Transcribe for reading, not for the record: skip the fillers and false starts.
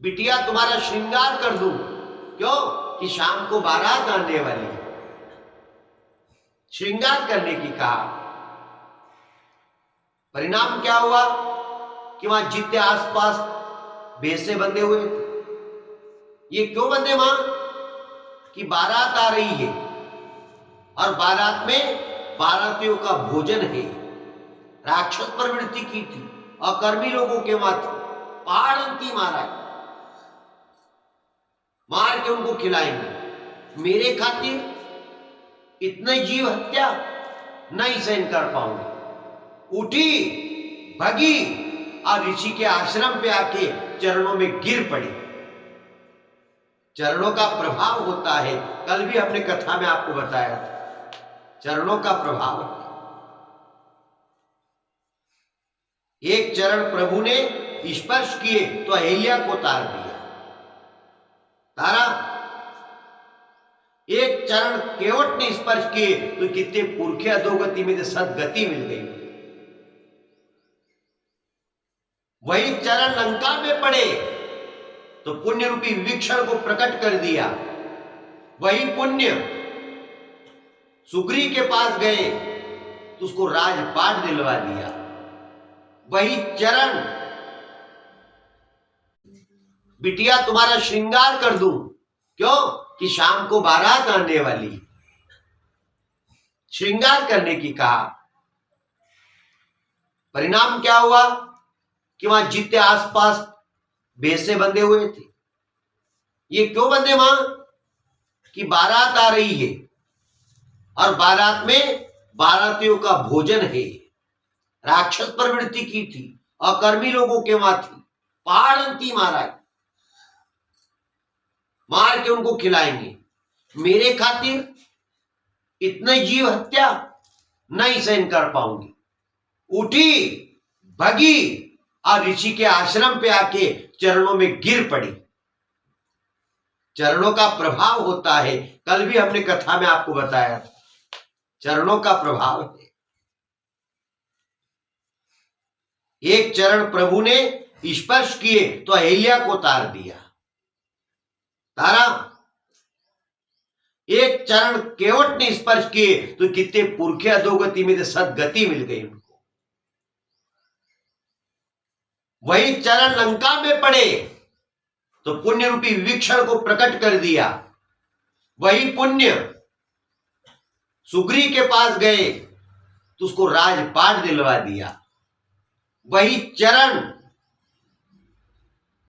बिटिया तुम्हारा श्रृंगार कर दूं, क्यों कि शाम को बारात आने वाली है। श्रृंगार करने की कहा। परिणाम क्या हुआ कि वहां जितने आसपास भैंसे बंधे हुए थे। ये क्यों बंधे मां कि बारात आ रही है और बारात में बारातियों का भोजन है। राक्षस प्रवृत्ति की थी, अकर्मी लोगों के माथे पहाड़ंती मारा, मार के उनको खिलाएंगे। मेरे खातिर इतने जीव हत्या नहीं सहन कर पाऊंगी। उठी, भगी और ऋषि के आश्रम पे आके चरणों में गिर पड़ी। चरणों का प्रभाव होता है, कल भी हमने कथा में आपको बताया था, चरणों का प्रभाव है। एक चरण प्रभु ने स्पर्श किए तो अहिल्या को तार दिया, तारा। एक चरण केवट ने स्पर्श किए तो कितने पुरखे अधोगति में सदगति मिल गई। वही चरण लंका में पड़े तो पुण्य रूपी विभीषण को प्रकट कर दिया। वही पुण्य सुग्री के पास गए तो उसको राजपाट दिलवा दिया। वही चरण बिटिया तुम्हारा श्रृंगार कर दूं, क्यों कि शाम को बारात आने वाली। श्रृंगार करने की कहा। परिणाम क्या हुआ कि वहां जितने आसपास भैंसे बंधे हुए थे। ये क्यों बंधे मां कि बारात आ रही है और बारात में बारातियों का भोजन है। राक्षस प्रवृत्ति की थी, अकर्मी लोगों के माथे पहाड़ंती मारा, मार के उनको खिलाएंगे। मेरे खातिर इतने जीव हत्या नहीं सहन कर पाऊंगी। उठी, भगी और ऋषि के आश्रम पे आके चरणों में गिर पड़ी। चरणों का प्रभाव होता है, कल भी हमने कथा में आपको बताया था, चरणों का प्रभाव है। एक चरण प्रभु ने स्पर्श किए तो अहिल्या को तार दिया, तारा। एक चरण केवट ने स्पर्श किए तो कितने पुरखे अधोगति में सदगति मिल गई उनको। वही चरण लंका में पड़े तो पुण्य रूपी विभीषण को प्रकट कर दिया। वही पुण्य सुग्री के पास गए तो उसको राजपाट दिलवा दिया। वही चरण